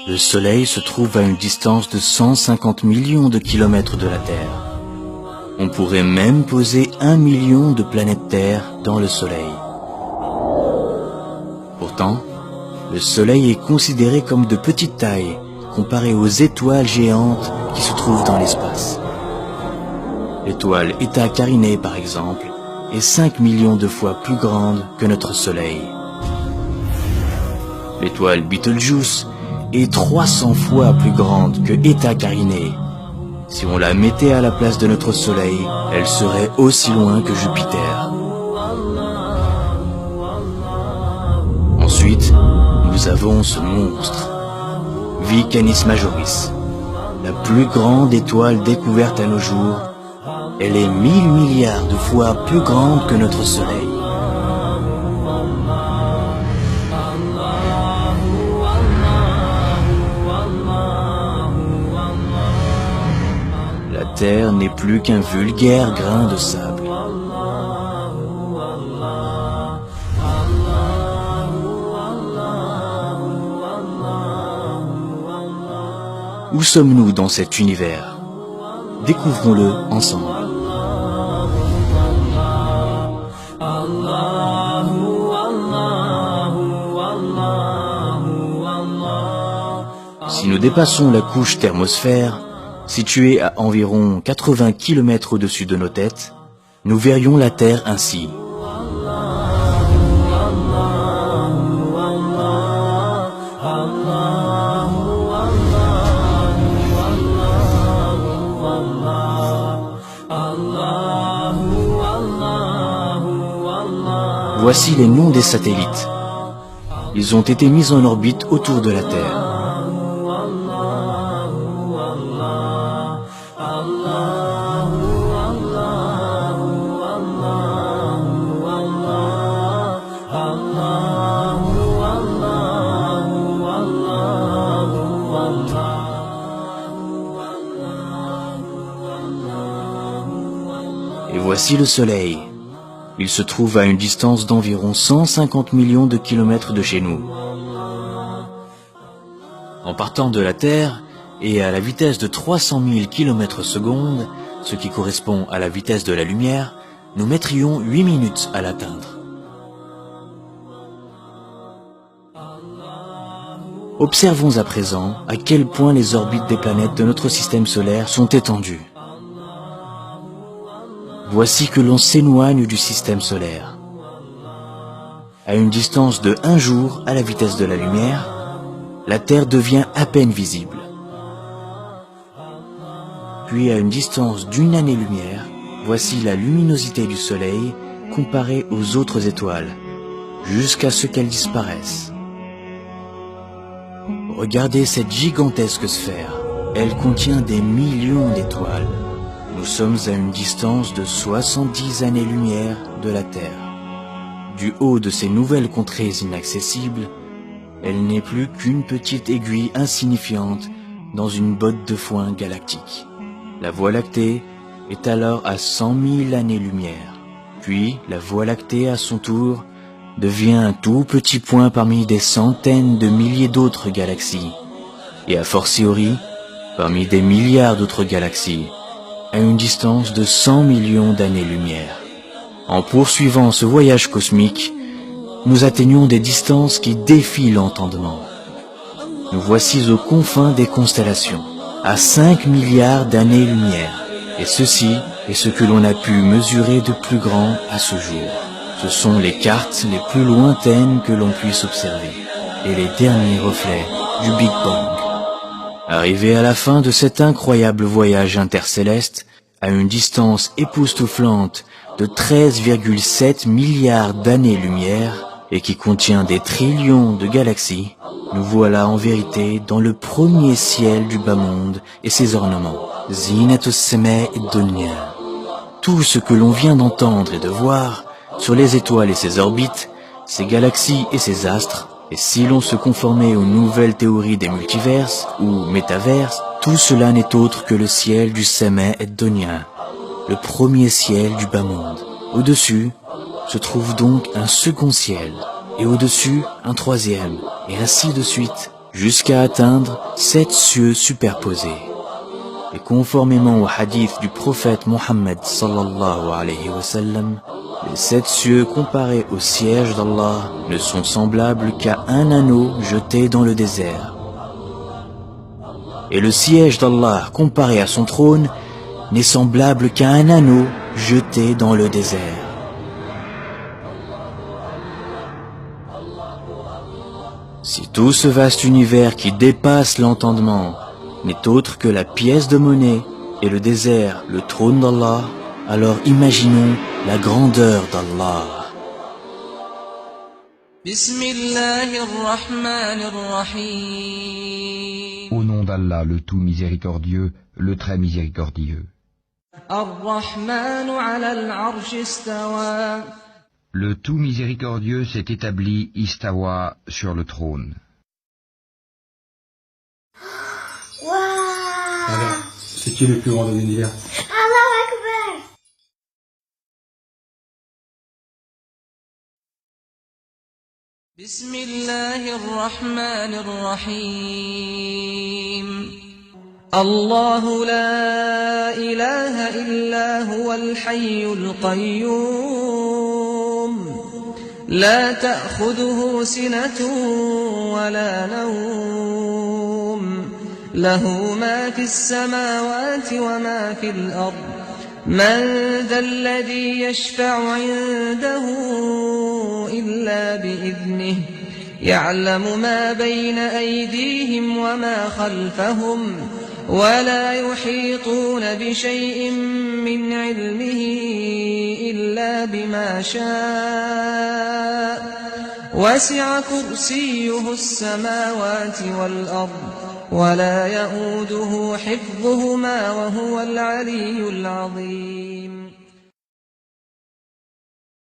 Le Soleil se trouve à une distance de 150 millions de kilomètres de la Terre. On pourrait même poser 1 million de planètes Terre dans le Soleil. Pourtant, le Soleil est considéré comme de petite taille comparé aux étoiles géantes qui se trouvent dans l'espace. L'étoile Eta Carinae, par exemple, est 5 millions de fois plus grande que notre Soleil. L'étoile Betelgeuse est 300 fois plus grande que Eta Carinae. Si on la mettait à la place de notre Soleil, elle serait aussi loin que Jupiter. Ensuite, nous avons ce monstre, V Canis Majoris, la plus grande étoile découverte à nos jours. Elle est 1000 milliards de fois plus grande que notre Soleil. La Terre n'est plus qu'un vulgaire grain de sable. Où sommes-nous dans cet univers? Découvrons-le ensemble. Si nous dépassons la couche thermosphère, située à environ 80 km au-dessus de nos têtes, nous verrions la Terre ainsi. Voici les noms des satellites. Ils ont été mis en orbite autour de la Terre. Et voici le Soleil. Il se trouve à une distance d'environ 150 millions de kilomètres de chez nous. En partant de la Terre et à la vitesse de 300 000 km/s, ce qui correspond à la vitesse de la lumière, nous mettrions 8 minutes à l'atteindre. Observons à présent à quel point les orbites des planètes de notre système solaire sont étendues. Voici que l'on s'éloigne du système solaire. À une distance de 1 jour à la vitesse de la lumière, la Terre devient à peine visible. Puis à une distance d'1 année-lumière, voici la luminosité du Soleil comparée aux autres étoiles, jusqu'à ce qu'elle disparaisse. Regardez cette gigantesque sphère. Elle contient des millions d'étoiles. Nous sommes à une distance de 70 années-lumière de la Terre. Du haut de ces nouvelles contrées inaccessibles, elle n'est plus qu'une petite aiguille insignifiante dans une botte de foin galactique. La Voie lactée est alors à 100 000 années-lumière. Puis, la Voie lactée, à son tour, devient un tout petit point parmi des centaines de milliers d'autres galaxies. Et a fortiori, parmi des milliards d'autres galaxies, à une distance de 100 millions d'années-lumière. En poursuivant ce voyage cosmique, nous atteignons des distances qui défient l'entendement. Nous voici aux confins des constellations, à 5 milliards d'années-lumière. Et ceci est ce que l'on a pu mesurer de plus grand à ce jour. Ce sont les cartes les plus lointaines que l'on puisse observer, et les derniers reflets du Big Bang. Arrivé à la fin de cet incroyable voyage intercéleste, à une distance époustouflante de 13,7 milliards d'années-lumière, et qui contient des trillions de galaxies, nous voilà en vérité dans le premier ciel du bas monde et ses ornements. Zinatus Semae Dunya. Tout ce que l'on vient d'entendre et de voir sur les étoiles et ses orbites, ses galaxies et ses astres, et si l'on se conformait aux nouvelles théories des multiverses ou métaverses, tout cela n'est autre que le ciel du Semae Dunya, le premier ciel du bas monde. Au-dessus se trouve donc un second ciel, et au-dessus un troisième, et ainsi de suite, jusqu'à atteindre 7 cieux superposés. Et conformément au hadith du prophète Mohammed sallallahu alayhi wa sallam, les 7 cieux comparés au siège d'Allah ne sont semblables qu'à un anneau jeté dans le désert. Et le siège d'Allah comparé à son trône n'est semblable qu'à un anneau jeté dans le désert. Si tout ce vaste univers qui dépasse l'entendement n'est autre que la pièce de monnaie et le désert, le trône d'Allah, alors imaginons la grandeur d'Allah. Au nom d'Allah, le tout miséricordieux, le très miséricordieux. Le tout miséricordieux s'est établi istawa sur le trône. Alors, c'est qui le plus grand de l'univers? Allahu Akbar. الله لا إله إلا هو الحي القيوم لا تأخذه سنة ولا نوم له ما في السماوات وما في الأرض من ذا الذي يشفع عنده إلا بإذنه يعلم ما بين أيديهم وما خلفهم ولا يحيطون بشيء من علمه إلا بما شاء وسع كرسيه السماوات والأرض ولا يؤوده حفظهما وهو العلي العظيم